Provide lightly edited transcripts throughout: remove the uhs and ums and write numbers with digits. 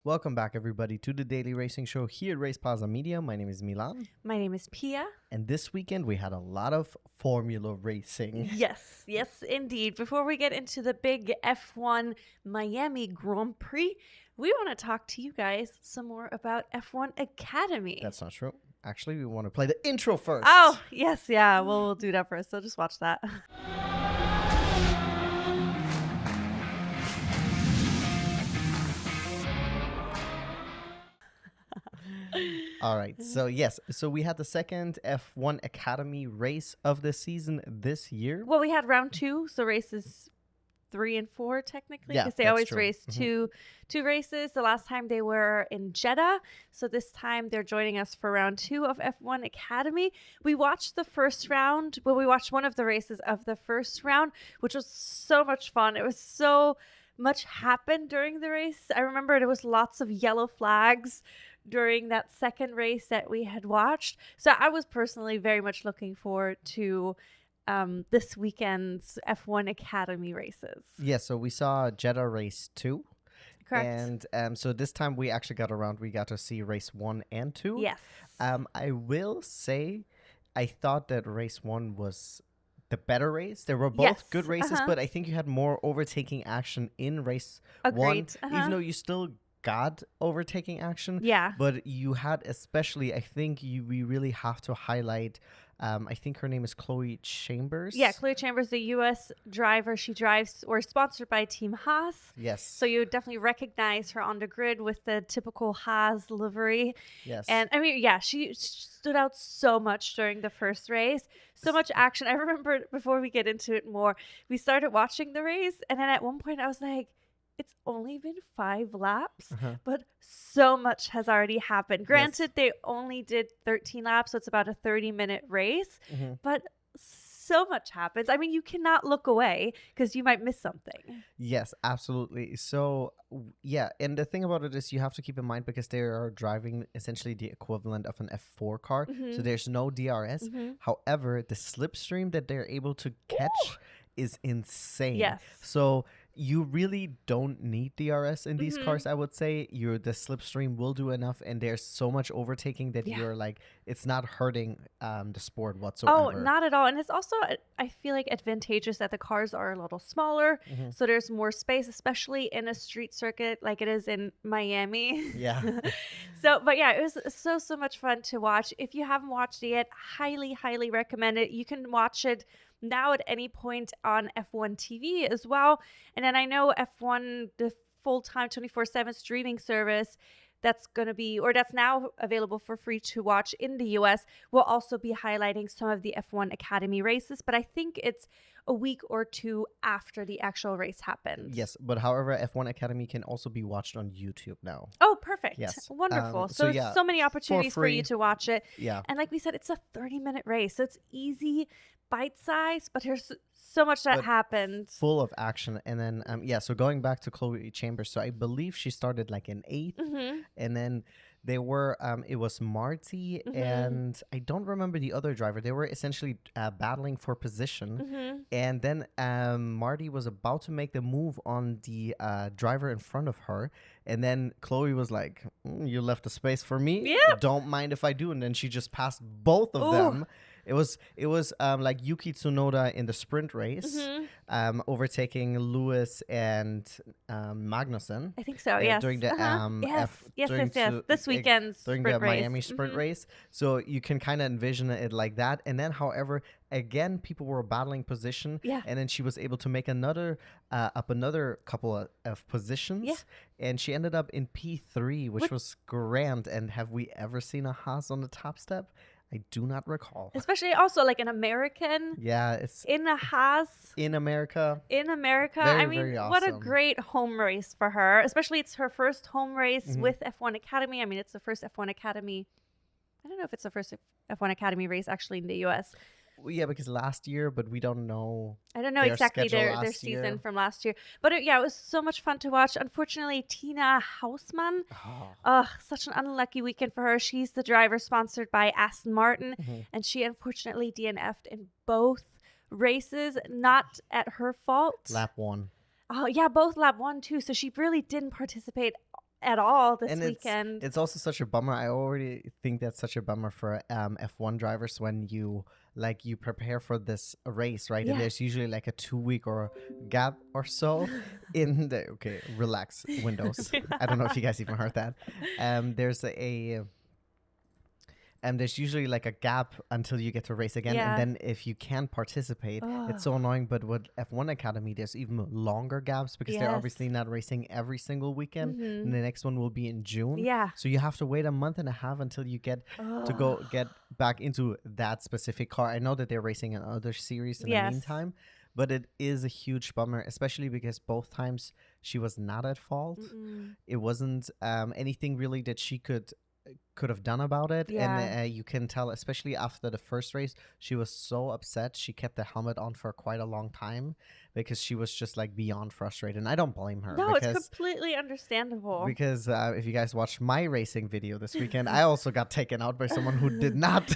Welcome back, everybody, to the Daily Racing Show here at RacePlazaMedia. My name is Milan. My name is Pia. And this weekend, we had a lot of Formula racing. Yes, indeed. Before we get into the big F1 Miami Grand Prix, we want to talk to you guys some more about F1 Academy. That's not true. Actually, we want to play the intro first. Oh, yes, yeah. Well, we'll do that first. So just watch that. All right. So, yes. So, we had the second F1 Academy race of the season this year. Well, we had round 2, so races 3 and 4 technically, Yeah, because they that's always true. race two races. The last time they were in Jeddah, so this time they're joining us for round 2 of F1 Academy. We watched the first round. Well, we watched one of the races of the first round, which was so much fun. It was so much happened during the race. I remember there was lots of yellow flags during that second race that we had watched. So I was personally very much looking forward to this weekend's F1 Academy races. Yeah, so we saw Jeddah race 2. Correct. And so this time we actually we got to see race 1 and 2. Yes. I will say, I thought that race 1 was the better race. They were both good races, but I think you had more overtaking action in race 1. Even though you still got overtaking action. Yeah. But you had especially, I think we really have to highlight, I think her name is Chloe Chambers. Yeah, Chloe Chambers, the U.S. driver. She drives or sponsored by Team Haas. Yes. So you would definitely recognize her on the grid with the typical Haas livery. Yes. And I mean, yeah, she stood out so much during the first race. So much action. I remember before we get into it more, we started watching the race. And then at one point I was like, it's only been 5 laps, but so much has already happened. Granted, they only did 13 laps, so it's about a 30-minute race, but so much happens. I mean, you cannot look away because you might miss something. Yes, absolutely. So, yeah, and the thing about it is you have to keep in mind because they are driving essentially the equivalent of an F4 car, so there's no DRS. However, the slipstream that they're able to catch is insane. Yes. So you really don't need DRS in these cars, I would say. The slipstream will do enough, and there's so much overtaking that you're like, it's not hurting the sport whatsoever. Oh, not at all. And it's also, I feel like, advantageous that the cars are a little smaller, so there's more space, especially in a street circuit like it is in Miami. Yeah. But yeah, it was so much fun to watch. If you haven't watched it yet, highly recommend it. You can watch it now at any point on F1 TV as well. And then I know F1, the full-time 24/7 streaming service that's now available for free to watch in the US, will also be highlighting some of the F1 Academy races. But I think it's a week or 2 after the actual race happened. Yes, but however, F1 Academy can also be watched on YouTube now. Oh, perfect. Yes. Wonderful. So many opportunities for you to watch it. Yeah. And like we said, it's a 30-minute race, so it's easy, bite-sized, but there's so much that happened. Full of action. And then, so going back to Chloe Chambers, so I believe she started like in 8th, and then they were, it was Marty, and I don't remember the other driver. They were essentially battling for position. And then Marty was about to make the move on the driver in front of her. And then Chloe was like, you left a space for me? Yeah. Don't mind if I do. And then she just passed both of them. It was like Yuki Tsunoda in the sprint race, overtaking Lewis and Magnussen. I think so. Yes. During the yes. This weekend's during sprint the race. Miami sprint race. So you can kind of envision it like that. And then, however, again, people were battling position. Yeah. And then she was able to make another couple of positions. Yeah. And she ended up in P3, which was grand. And have we ever seen a Haas on the top step? I do not recall. Especially also like an American. Yeah, it's in a Haas. In America. I mean, very awesome. What a great home race for her. Especially it's her first home race with F1 Academy. I mean, it's the first F1 Academy. I don't know if it's the first F1 Academy race actually in the US. Well, yeah, because last year, but we don't know. I don't know exactly their season from last year. But it was so much fun to watch. Unfortunately, Tina Hausmann, such an unlucky weekend for her. She's the driver sponsored by Aston Martin, and she unfortunately DNF'd in both races, not at her fault. Lap 1. Oh, yeah, both lap 1 too. So she really didn't participate at all this And weekend. it's also such a bummer. I already think that's such a bummer for F1 drivers when you prepare for this race, right? Yeah. And there's usually like a 2 week or gap or so in the relax windows. I don't know if you guys even heard that. There's usually like a gap until you get to race again. Yeah. And then if you can't participate, it's so annoying. But with F1 Academy, there's even longer gaps because they're Yes. obviously not racing every single weekend. And the next one will be in June. Yeah. So you have to wait a month and a half until you get to go get back into that specific car. I know that they're racing in other series in the meantime, but it is a huge bummer, especially because both times she was not at fault. It wasn't anything really that she could have done about it. And you can tell, especially after the first race, she was so upset. She kept the helmet on for quite a long time because she was just like beyond frustrated, and I don't blame her. No, it's completely understandable. Because if you guys watched my racing video this weekend, I also got taken out by someone who did not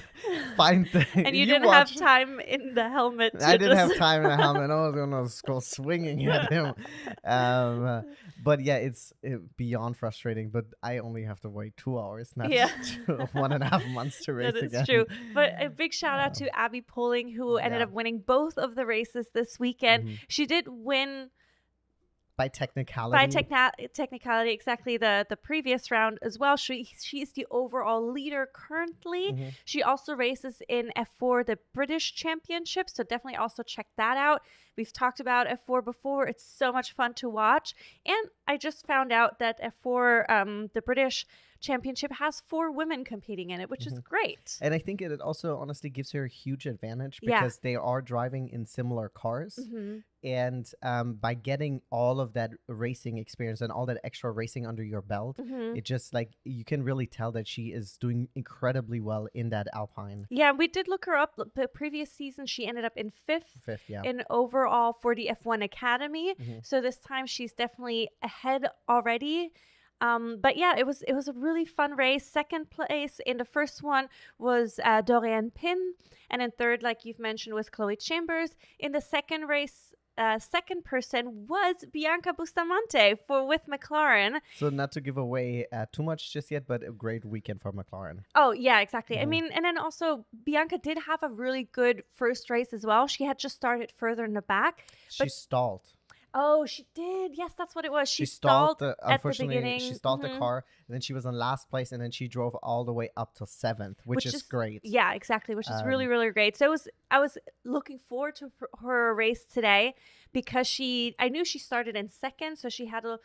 find the and you didn't have time in the helmet. I didn't have time in the helmet. I was gonna go swinging at him. But yeah, it's beyond frustrating. But I only have to wait 2 hours, not 1.5 months to race again. That is true. But a big shout out to Abby Poling, who ended up winning both of the races this weekend. She did win by technicality. Technicality, exactly, the previous round as well. She's the overall leader currently. She also races in F4, the British Championship, so definitely also check that out. We've talked about F4 before. It's so much fun to watch. And I just found out that F4, the British Championship, has 4 women competing in it, which is great. And I think it also honestly gives her a huge advantage because they are driving in similar cars. And by getting all of that racing experience and all that extra racing under your belt, it just like you can really tell that she is doing incredibly well in that Alpine. Yeah, we did look her up. The previous season, she ended up in fifth in overall for the F1 Academy. So this time she's definitely ahead already. But yeah, it was a really fun race. Second place in the first one was Dorian Pin, and in third, like you've mentioned, was Chloe Chambers. In the second race, second person was Bianca Bustamante with McLaren. So not to give away too much just yet, but a great weekend for McLaren. Oh yeah, exactly. I mean, and then also Bianca did have a really good first race as well. She had just started further in the back. She stalled. Oh, she did. Yes, that's what it was. She stalled at the beginning. She stalled the car, and then she was in last place, and then she drove all the way up to 7th, which is great. Yeah, exactly, which is really, really great. So I was looking forward to her race today because I knew she started in second, so she had a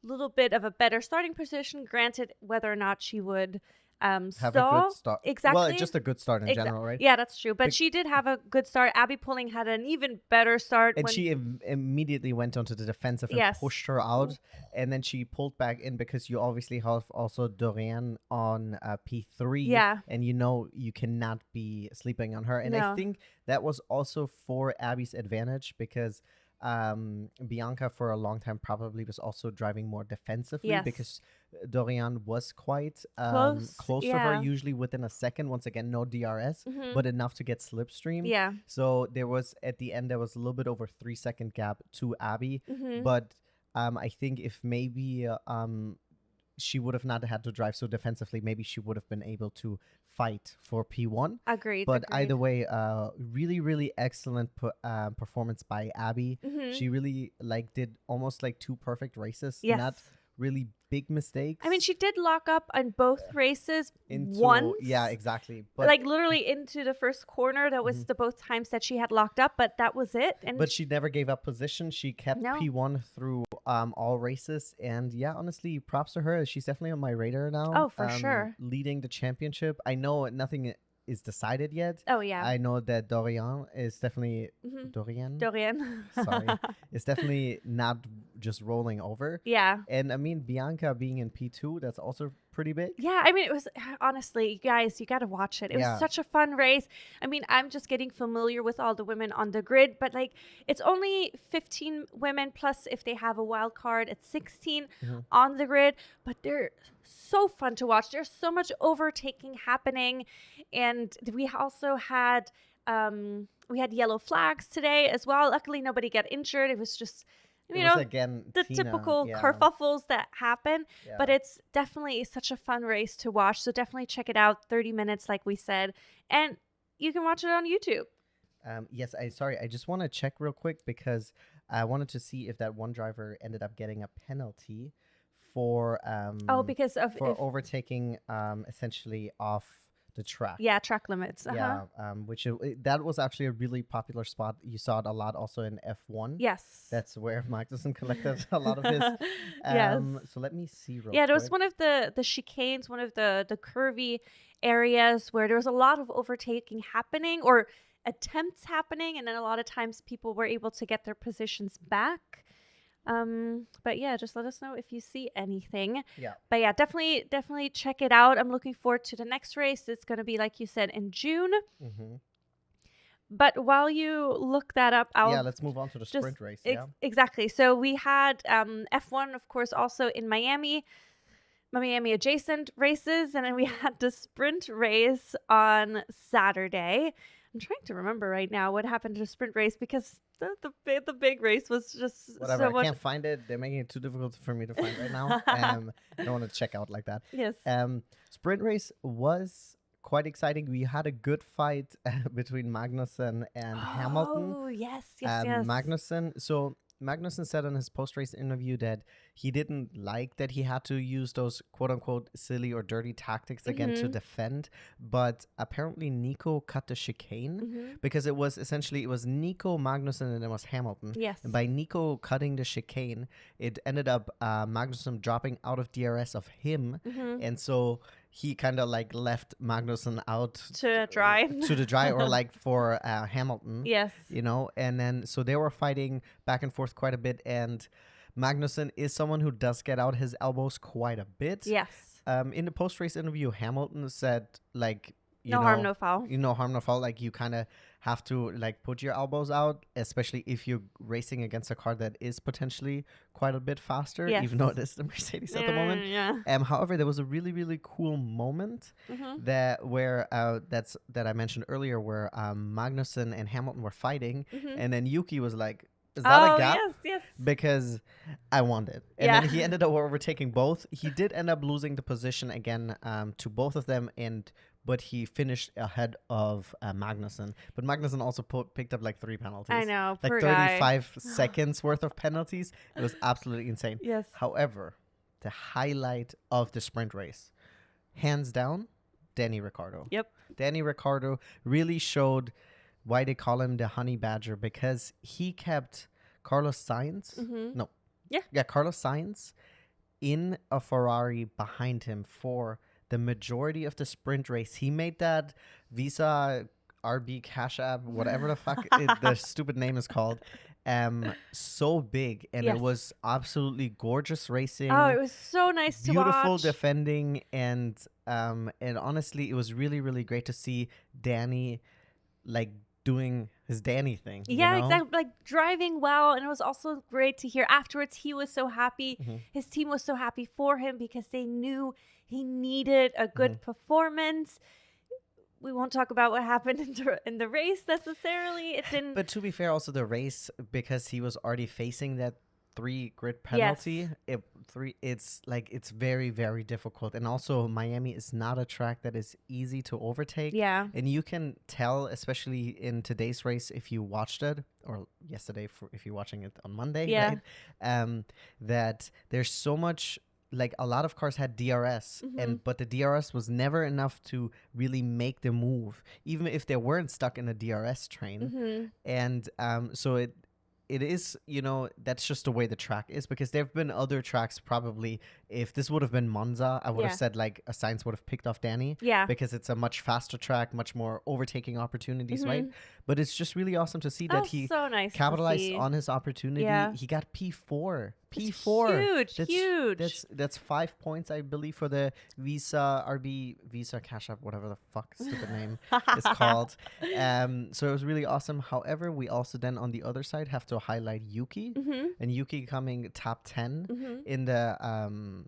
little bit of a better starting position. Granted, whether or not she would have stall. a good start. Exactly. Well, just a good start in general, right? Yeah, that's true. But she did have a good start. Abby Poling had an even better start. And she immediately went onto the defensive and pushed her out. And then she pulled back in because you obviously have also Dorian on P3. Yeah. And you cannot be sleeping on her. And I think that was also for Abby's advantage because Bianca for a long time probably was also driving more defensively because Dorian was quite close to her, usually within a second. Once again, no DRS, but enough to get slipstream. Yeah. So at the end, there was a little bit over 3-second gap to Abby. But I think if maybe she would have not had to drive so defensively, maybe she would have been able to fight for P1. Agreed. But either way, really, really excellent performance by Abby. She really did almost 2 perfect races. Yes. Not really big mistakes. I mean, she did lock up on both races once. Yeah, exactly. But literally into the first corner. That was the both times that she had locked up, but that was it. But she never gave up position. She kept P1 through all races. And yeah, honestly, props to her. She's definitely on my radar now. Oh, for sure. Leading the championship. I know nothing is decided yet. Oh, yeah. I know that Dorian is definitely... Dorian? Sorry. It's definitely not just rolling over. Yeah. And I mean, Bianca being in P2, that's also pretty big. Yeah, I mean, it was, honestly, guys, you got to watch it. It was such a fun race. I mean, I'm just getting familiar with all the women on the grid, but it's only 15 women, plus if they have a wild card, it's 16 on the grid, but they're so fun to watch. There's so much overtaking happening, and we also had yellow flags today as well. Luckily, nobody got injured. It was just It you was know, again the Tina. typical Yeah. kerfuffles that happen, Yeah. but it's definitely such a fun race to watch. So definitely check it out. 30 minutes, like we said, and you can watch it on YouTube. Yes, I just want to check real quick because I wanted to see if that one driver ended up getting a penalty for Because of overtaking essentially off the track. track limits. Yeah, that was actually a really popular spot. You saw it a lot also in F1. Yes. That's where Magnussen collected a lot of his. Yes. So let me see real Yeah, quick. it was one of the chicanes, one of the curvy areas where there was a lot of overtaking happening or attempts happening, and then a lot of times people were able to get their positions back. But yeah, just let us know if you see anything. Yeah. But yeah, definitely check it out. I'm looking forward to the next race. It's going to be, like you said, in June. Mm-hmm. But while you look that up, let's move on to the sprint race. Exactly. So we had F1, of course, also in Miami adjacent races, and then we had the sprint race on Saturday. I'm trying to remember right now what happened to the sprint race because the big race was just whatever. so much. I can't find it. They're making it too difficult for me to find right now. I don't want to check out like that. Yes. Sprint race was quite exciting. We had a good fight between Magnussen and Hamilton. Oh, yes. Magnussen said in his post-race interview that he didn't like that he had to use those quote-unquote silly or dirty tactics again to defend, but apparently Nico cut the chicane because it was Nico, Magnussen, and it was Hamilton. Yes. And by Nico cutting the chicane, it ended up Magnussen dropping out of DRS of him, and so he kind of like left Magnussen out to dry or like for Hamilton. Yes. You know, and then so they were fighting back and forth quite a bit, and Magnussen is someone who does get out his elbows quite a bit. Yes. In the post-race interview, Hamilton said like, no harm, no foul. No harm, no foul. Like you kind of have to like put your elbows out, especially if you're racing against a car that is potentially quite a bit faster, even though it is the Mercedes at the moment. Yeah. However, there was a really, really cool moment that I mentioned earlier, where Magnussen and Hamilton were fighting, and then Yuki was like, "Is that a gap?" Yes. Because I won it. And then he ended up overtaking both. He did end up losing the position again to both of them, but he finished ahead of Magnussen. But Magnussen also picked up like 3 penalties. I know, like poor 35 seconds worth of penalties. It was absolutely insane. Yes. However, the highlight of the sprint race, hands down, Danny Ricciardo. Yep. Danny Ricciardo really showed why they call him the honey badger, because he kept Carlos Sainz. Carlos Sainz in a Ferrari behind him for the majority of the sprint race. He made that Visa RB Cash App, whatever the fuck the stupid name is called, so big, and it was absolutely gorgeous racing. Oh, it was so nice to watch. Beautiful defending, and honestly, it was really, really great to see Danny like doing his Danny thing. Yeah, exactly. Like driving well. And it was also great to hear afterwards he was so happy. His team was so happy for him because they knew he needed a good performance. We won't talk about what happened in the race necessarily. It didn't. But to be fair, also the race, because he was already facing that 3 grid penalty, it's very, very difficult. And also Miami is not a track that is easy to overtake. Yeah. And you can tell, especially in today's race, if you watched it, or yesterday if you're watching it on Monday, right? That there's so much, like a lot of cars had DRS, but the DRS was never enough to really make the move, even if they weren't stuck in a DRS train. And so it is, that's just the way the track is, because there have been other tracks, probably if this would have been Monza, I would have said like a Sainz would have picked off Danny, because it's a much faster track, much more overtaking opportunities, right? But it's just really awesome to see that he capitalized on his opportunity. He got P4. Huge. That's 5 points, I believe, for the Visa Cash App, whatever the fuck stupid name is called. So it was really awesome. However, we also then on the other side have to highlight Yuki, and Yuki coming top 10 in the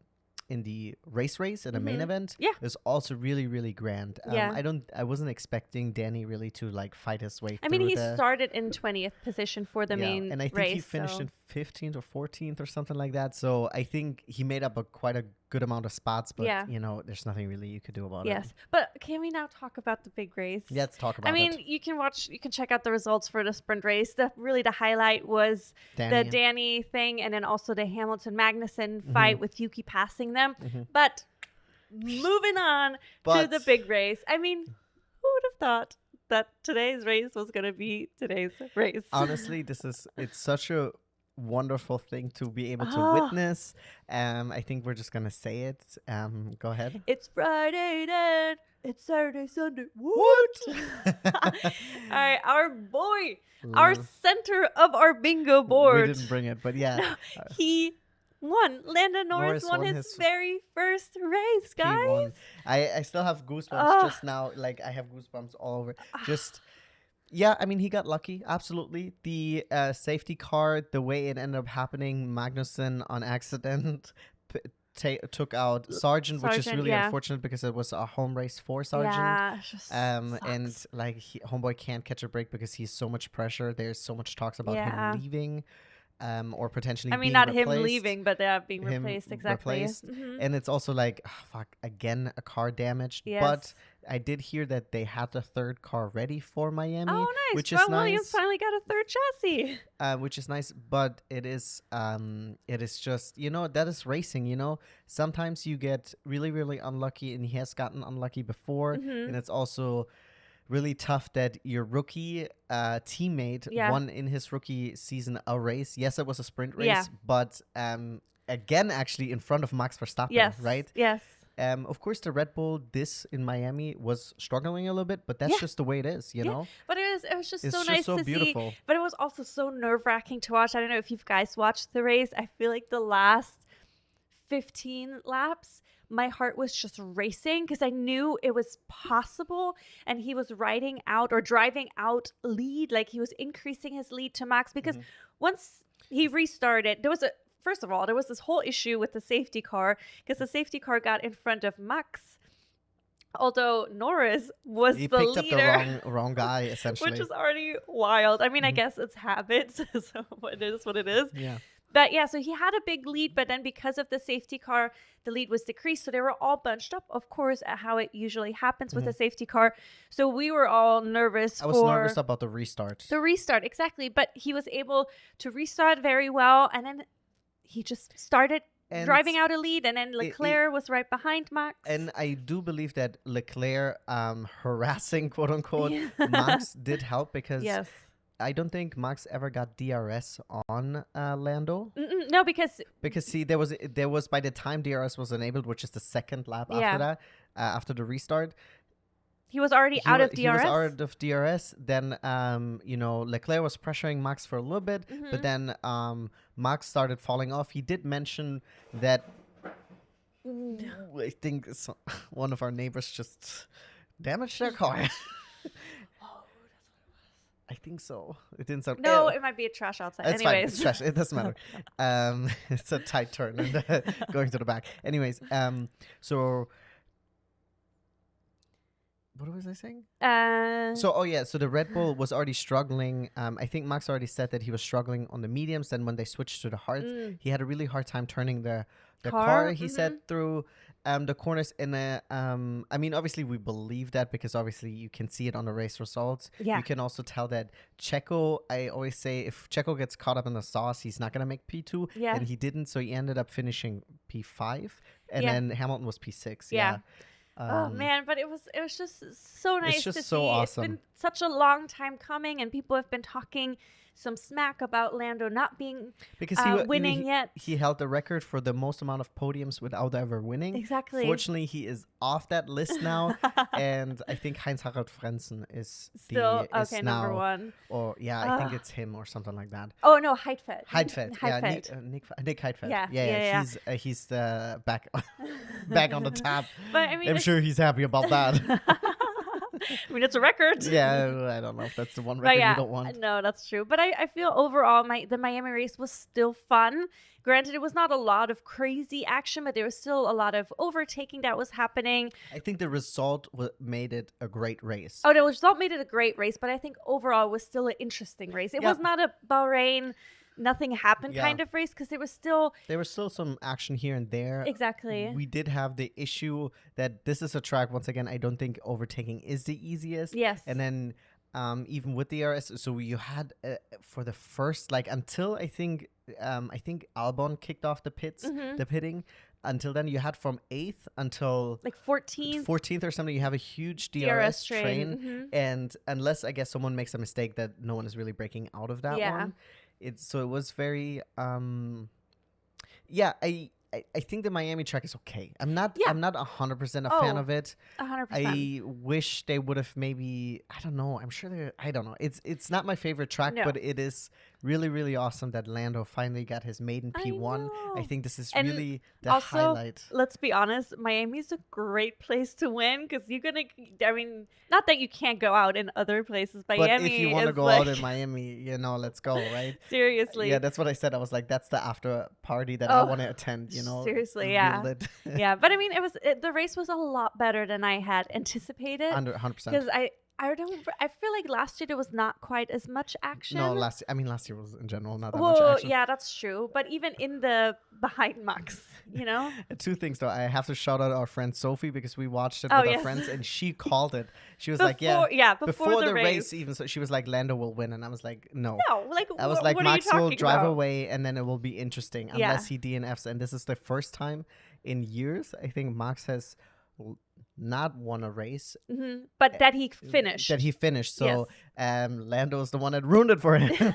race in the main event Yeah. is also really, really grand. Yeah. I wasn't expecting Danny really to like fight his way I through mean, he the started in 20th position for the main and I think race. he finished in 15th or 14th or something like that. So I think he made up quite a good amount of spots, but you know, there's nothing really you could do about it. Yes, but can we now talk about the big race? Yeah, let's talk about it. I mean, you can check out the results for the sprint race. The highlight was the Danny thing, and then also the Hamilton Magnussen fight with Yuki passing them. But moving on to the big race. I mean, who would have thought that today's race was going to be today's race? Honestly, it's such a wonderful thing to be able to witness. I think we're just gonna say it. Go ahead. It's Friday then. It's Saturday, Sunday. What? All right, our boy, our center of our bingo board. We didn't bring it, but yeah, he won. Lando Norris won his very first race, guys. He won. I still have goosebumps just now. Like I have goosebumps all over. Just. Yeah, I mean, he got lucky. Absolutely. The safety car, the way it ended up happening, Magnussen on accident took out Sargent, which is really unfortunate because it was a home race for Sargent. Yeah, just and like homeboy can't catch a break because he's so much pressure. There's so much talks about him leaving. Or potentially I mean, being not replaced. him leaving, but being replaced. Exactly. And it's also like, fuck, again, a car damaged. Yes. But I did hear that they had the third car ready for Miami. Oh, nice. Which is nice. Williams finally got a third chassis. Which is nice, but it is just, you know, that is racing, you know. Sometimes you get really, really unlucky, and he has gotten unlucky before. And it's also really tough that your rookie teammate won in his rookie season a race. Yes, it was a sprint race, but again, actually in front of Max Verstappen, right? Yes. Of course, the Red Bull in Miami was struggling a little bit, but that's just the way it is, you know? But it was just so just nice so to beautiful. see. But it was also so nerve-wracking to watch. I don't know if you guys watched the race. I feel like the last 15 laps, my heart was just racing because I knew it was possible, and he was driving out lead, like he was increasing his lead to Max because once he restarted, there was this whole issue with the safety car because the safety car got in front of Max, although Norris was the leader. He picked up the wrong guy, essentially. Which is already wild. I mean, I guess it's habit, so it is what it is. Yeah. But yeah, so he had a big lead, but then because of the safety car, the lead was decreased. So they were all bunched up, of course, at how it usually happens with a safety car. So we were all nervous. I was nervous about the restart. The restart, exactly. But he was able to restart very well. And then he just started driving out a lead. And then Leclerc was right behind Max. And I do believe that Leclerc harassing, quote unquote, Max did help because... Yes. I don't think Max ever got DRS on Lando. No, because see, there was by the time DRS was enabled, which is the second lap after that, after the restart, he was already out of DRS. He was out of DRS. Then, you know, Leclerc was pressuring Max for a little bit, but then Max started falling off. He did mention that. I think one of our neighbors just damaged their car. I think so. It didn't sound... No, it might be a trash outside. It's anyways. Fine. It's trash. It doesn't matter. It's a tight turn and going to the back. Anyways, so... What was I saying? So the Red Bull was already struggling. I think Max already said that he was struggling on the mediums. Then when they switched to the hards, he had a really hard time turning the car, he said, through the corners. And I mean, obviously we believe that because obviously you can see it on the race results. Yeah. You can also tell that Checo, I always say if Checo gets caught up in the sauce, he's not going to make P2. Yeah. And he didn't. So he ended up finishing P5. And then Hamilton was P6. Yeah. Oh man, but it was just so nice to see. So awesome. It's been such a long time coming, and people have been talking some smack about Lando not being because winning yet. He held the record for the most amount of podiums without ever winning. Exactly. Fortunately, he is off that list now, and I think Heinz-Harald Frentzen is still now, number one. Or I think it's him or something like that. Oh no, Heidfeld. Nick Heidfeld. Yeah. He's back on the tab. But I mean, I'm sure he's happy about that. I mean, it's a record. Yeah, I don't know if that's the one But record yeah, you don't want. no, that's true. But I feel overall the Miami race was still fun. Granted, it was not a lot of crazy action, but there was still a lot of overtaking that was happening. I think the result made it a great race. Oh, the result made it a great race, but I think overall it was still an interesting race. It was not a Bahrain, nothing happened kind of race, because there was still some action here and there. Exactly. We did have the issue that this is a track, once again, I don't think overtaking is the easiest. Yes. And then even with the DRS, so you had for the first, like, until I think Albon kicked off the pitting. Until then, you had from 8th until like 14th or something, you have a huge DRS train. And unless, I guess, someone makes a mistake that no one is really breaking out of that one. It was very I think the Miami track is okay. I'm not 100% a fan of it. 100%. I wish they would have maybe, I don't know. I'm sure I don't know. It's not my favorite track, but it is really, really awesome that Lando finally got his maiden P1. I think this is really the highlight. Let's be honest, Miami's a great place to win, because you're gonna. I mean, not that you can't go out in other places. Miami, but if you want to go out in Miami, let's go, right? Seriously. Yeah, that's what I said. I was like, that's the after party that I want to attend. Seriously, yeah. Yeah, but I mean, the race was a lot better than I had anticipated. 100%. Because I feel like last year there was not quite as much action. No, last year was in general not that much action. Yeah, that's true. But even in the behind Max, Two things though. I have to shout out our friend Sophie, because we watched it with our friends, and she called it. She was before the race even. So she was like, Lando will win, and I was like, no. I was like, Max will drive away, and then it will be interesting unless he DNFs. And this is the first time in years I think Max has not won a race, but that he finished. So Lando is the one that ruined it for him.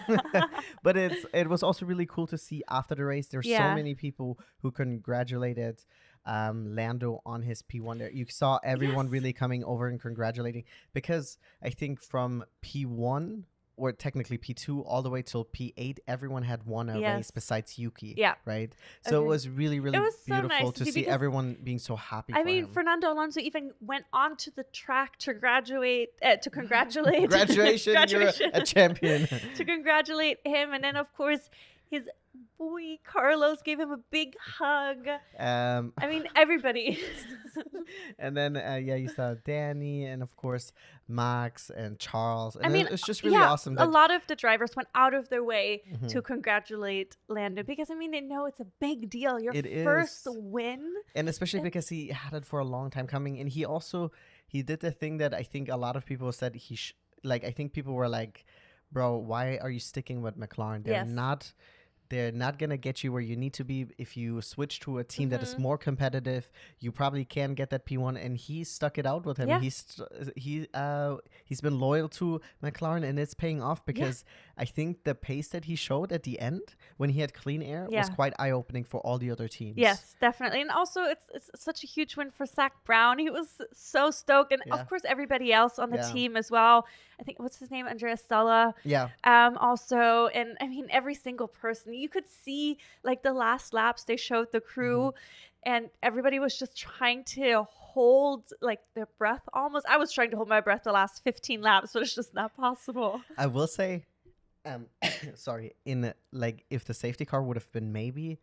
But it was also really cool to see after the race. There's so many people who congratulated Lando on his P1 there. You saw everyone really coming over and congratulating, because I think from P1, or technically P2, all the way till P8, everyone had won a race besides Yuki. Yeah. Right? So it was really, really beautiful nice to see everyone being so happy I mean, him. Fernando Alonso even went onto the track to congratulate. Congratulations, you're a champion. To congratulate him. And then, of course, his boy Carlos gave him a big hug. I mean, everybody. And then you saw Danny, and of course Max and Charles. And it's just really awesome. A lot of the drivers went out of their way to congratulate Lando, because I mean, they know it's a big deal. Your first win, and especially because he had it for a long time coming, and he did the thing that I think a lot of people said I think people were like, bro, why are you sticking with McLaren? They're not going to get you where you need to be. If you switch to a team that is more competitive, you probably can get that P1. And he stuck it out with him. Yeah. He's been loyal to McLaren, and it's paying off, because I think the pace that he showed at the end when he had clean air was quite eye-opening for all the other teams. Yes, definitely. And also, it's such a huge win for Zach Brown. He was so stoked. And of course, everybody else on the team as well. I think, what's his name? Andrea Stella. Yeah. Also, and I mean, every single person. You could see, like, the last laps they showed the crew, and everybody was just trying to hold, like, their breath almost. I was trying to hold my breath the last 15 laps, but it's just not possible. I will say, sorry, if the safety car would have been maybe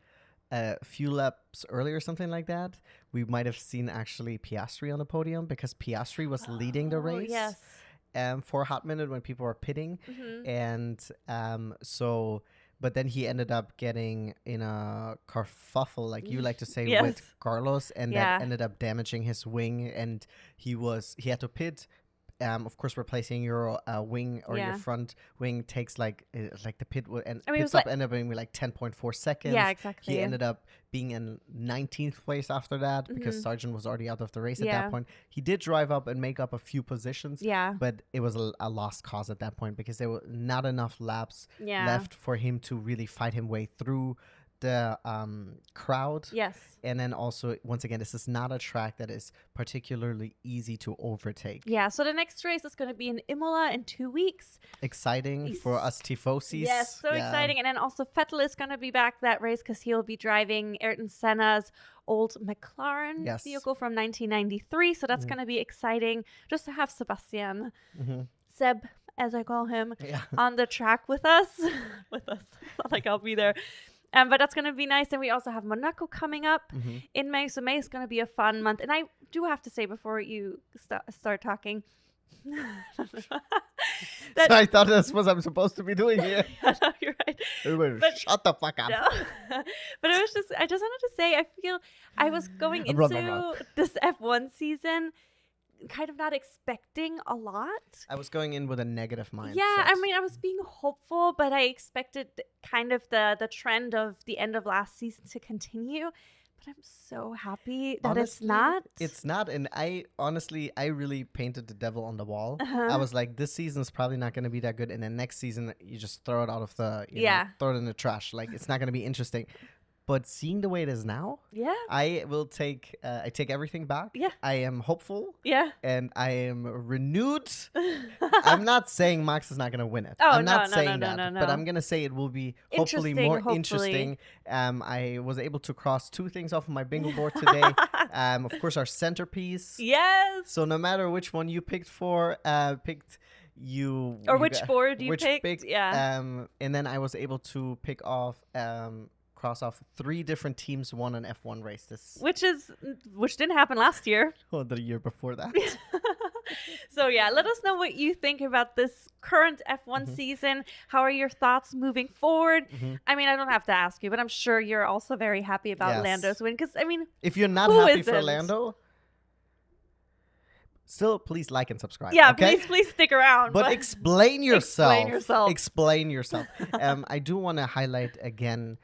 a few laps earlier or something like that, we might have seen actually Piastri on the podium, because Piastri was leading the race. Yes. For a hot minute when people were pitting. And but then he ended up getting in a kerfuffle, like you like to say, with Carlos, and that ended up damaging his wing, and he had to pit. Of course, replacing your wing or your front wing takes the pit pit stop ended up being like 10.4 seconds. Yeah, exactly. He ended up being in 19th place after that, because Sargent was already out of the race at that point. He did drive up and make up a few positions, but it was a lost cause at that point, because there were not enough laps left for him to really fight him way through the crowd. Yes. And then also, once again, this is not a track that is particularly easy to overtake. Yeah, so the next race is going to be in Imola in 2 weeks. Exciting for us tifosis. Yes, so exciting. And then also Vettel is going to be back that race because he'll be driving Ayrton Senna's old McLaren vehicle from 1993. So that's going to be exciting just to have Sebastian, Seb, as I call him, on the track with us. It's not like I'll be there. But that's going to be nice. And we also have Monaco coming up in May. So May is going to be a fun month. And I do have to say before you start talking. So I thought that's what I'm supposed to be doing here. No, you're right. But, shut the fuck up. No. But I just wanted to say, I feel I was going into this F1 season kind of not expecting a lot. I was going in with a negative mindset. Yeah, I mean, I was being hopeful, but I expected kind of the trend of the end of last season to continue. But I'm so happy that honestly, it's not. It's not. And I really painted the devil on the wall. I was like, this season's probably not going to be that good. And then next season, you just throw it out of the, throw it in the trash. Like, it's not going to be interesting. But seeing the way it is now, I take everything back. Yeah. I am hopeful. Yeah. And I am renewed. I'm not saying Max is not going to win it. Oh, I'm not saying that. No. But I'm going to say it will be hopefully more interesting. I was able to cross 2 things off of my bingo board today. Of course, our centerpiece. Yes. So no matter which one you picked which board you picked. Yeah. And then I was able to cross off 3 different teams won an F1 race which didn't happen last year. Well, the year before that. So yeah, let us know what you think about this current F1 season. How are your thoughts moving forward? I mean, I don't have to ask you, but I'm sure you're also very happy about Lando's win. Because I mean, if you're not happy for Lando, still please like and subscribe. Yeah, okay? please stick around. But explain yourself. Explain yourself. I do want to highlight again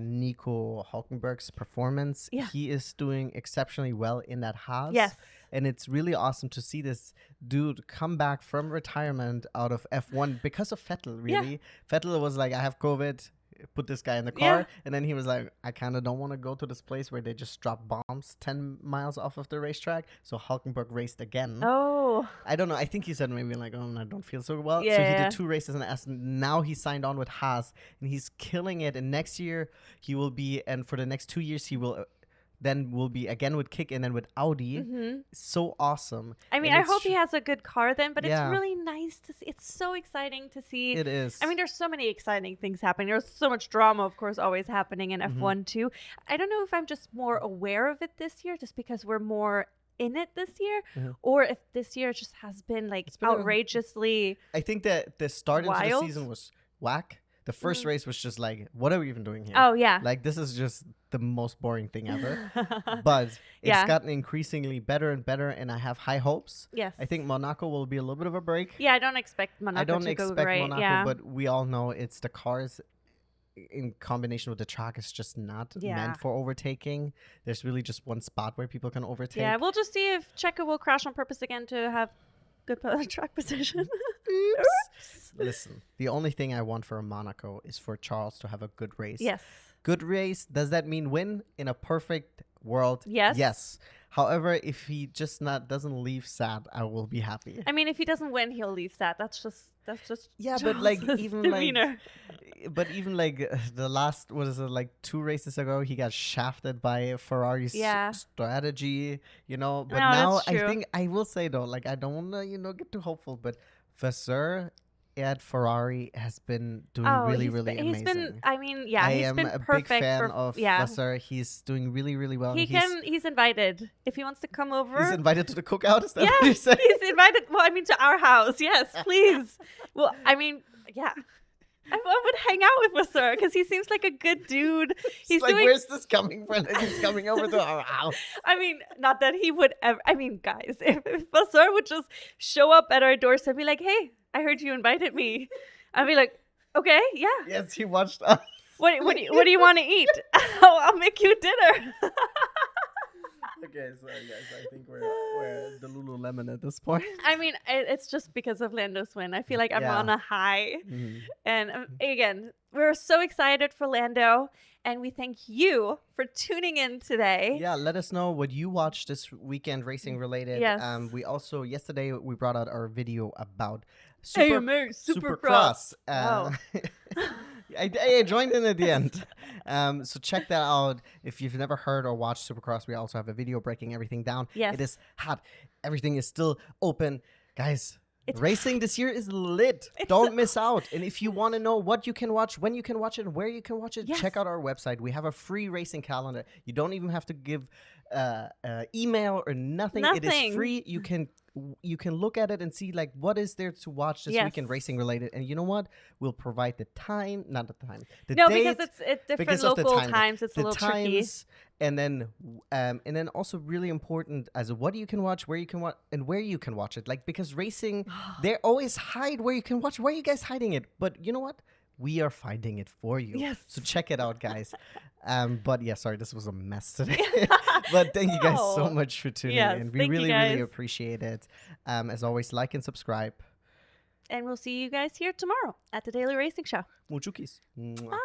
Nico Hülkenberg's performance. Yeah. He is doing exceptionally well in that Haas. Yes. And it's really awesome to see this dude come back from retirement out of F1 because of Vettel, really. Yeah. Vettel was like, I have COVID, put this guy in the car. Yeah. And then he was like, I kind of don't want to go to this place where they just drop bombs 10 miles off of the racetrack. So Hülkenberg raced again. Oh. I don't know. I think he said maybe like, I don't feel so well. Yeah. So he did 2 races in Aston. Now he signed on with Haas and he's killing it. And next year he will be, and for the next 2 years he will be again with Kick and then with Audi. So awesome. I mean, I hope he has a good car then, but it's really nice to see. It's so exciting to see. It is. I mean, there's so many exciting things happening. There's so much drama, of course, always happening in F1 too. I don't know if I'm just more aware of it this year just because we're more in it this year, or if this year just has been like outrageously I think that the start into the season was whack. The first race was just like, what are we even doing here? Oh, yeah. Like, this is just the most boring thing ever. But it's gotten increasingly better and better, and I have high hopes. Yes. I think Monaco will be a little bit of a break. Yeah, I don't expect Monaco to go great. Monaco, but we all know it's the cars in combination with the track is just not meant for overtaking. There's really just one spot where people can overtake. Yeah, we'll just see if Checo will crash on purpose again to have good track position. Oops. Listen, the only thing I want for Monaco is for Charles to have a good race. Yes. Good race. Does that mean win? In a perfect world, yes. Yes. However, if he just doesn't leave sad, I will be happy. I mean, if he doesn't win, he'll leave sad. That's just yeah. But like even like the last 2 races ago, he got shafted by Ferrari's strategy. But now I think I will say though, like I don't want to get too hopeful, but Vasseur at Ferrari has been doing really amazing. He's been a big fan of Vasseur. He's doing really well. He's invited if he wants to come over. He's invited to the cookout. Is that what you're saying? He's invited. Well, I mean, to our house. Yes, please. Well, I mean, yeah. I would hang out with Vasseur because he seems like a good dude. He's like, where's this coming from? He's coming over to our house. I mean, not that he would ever. I mean, guys, if Vasseur would just show up at our doorstep and be like, "Hey, I heard you invited me," I'd be like, "Okay, yeah." Yes, he watched us. What do you want to eat? I'll make you dinner. Okay, so yes, I think we're the Lululemon at this point. I mean, it's just because of Lando's win. I feel like I'm Yeah. on a high. Mhm. And again, we're so excited for Lando. And we thank you for tuning in today. Yeah, let us know what you watched this weekend racing related. Yes. We also, yesterday, we brought out our video about AMA Supercross. Wow. I joined in at the end. So check that out. If you've never heard or watched Supercross, we also have a video breaking everything down. Yes. It is hot. Everything is still open. Guys, It's racing this year is lit. Don't miss out. And if you want to know what you can watch, when you can watch it, and where you can watch it, Yes. check out our website. We have a free racing calendar. You don't even have to give email or nothing. It is free. You can look at it and see like what is there to watch this weekend racing related. And you know what? We'll provide the time, not the time. The date, because it's different local times. It's a little tricky. And then also really important as what you can watch, where you can watch, and where you can watch it. Like because racing, they always hide where you can watch. Why are you guys hiding it? But you know what? We are finding it for you. Yes. So check it out, guys. But yeah, sorry, this was a mess today. But thank you guys so much for tuning in. We really appreciate it. As always, like and subscribe. And we'll see you guys here tomorrow at the Daily Racing Show. Muchukis. Bye.